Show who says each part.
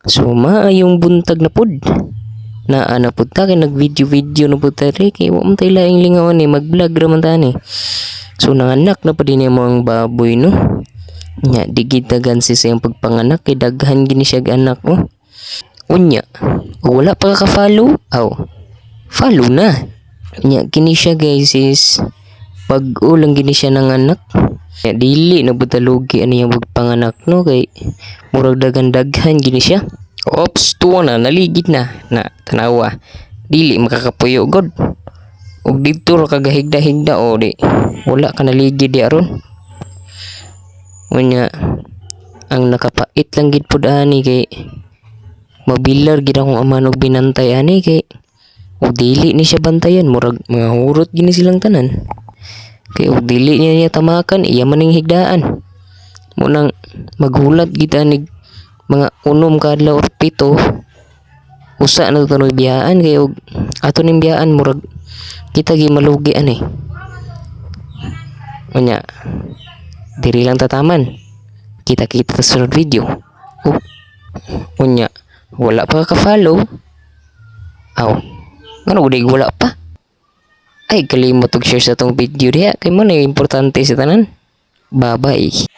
Speaker 1: So maayong buntag na pud. Naa na pud ta kay nag-video na pud ta ri kay wa man tay laing lingawan ni mag-vlog ra man ta ni. So nanganak na pa din yung mga baboy no. Nya di kita gansi sa yung pagpanganak kay daghan gini siya anak oh. Unya, wala pa ka follow? Aw. Follow na. Nya kini siya guys is pag ulang gini siya ng anak. Nya dili na butalugi ano yung pagpanganak no kay murag daghan gini siya. Ops, tuwa na, naligid na tanawa. Dili makakapuyo god. Og dito ra kagahigda-higda o di. Wala ka naligid di aron. Unya ang nakapait lang gid pud ani kay mabilar gid akong ama og binantay ani kay og dili ni siya bantayan murag mga hurot gini silang tanan. Kay og dili niya tamakan iya maning higdaan. Munang maghulat gid ani mga unom kadlaw or pito usa na tanoy biyaan kay og ato ning biyaan murag kita gi malugi ani. Unya diri lang tataman. Kita-kita sa sunod video. Oh. Unya wala pa ka follow. Aw. Ngano gud wala pa? Ay kalimot og share sa tong video diha kay mo na importante sa tanan. Bye-bye.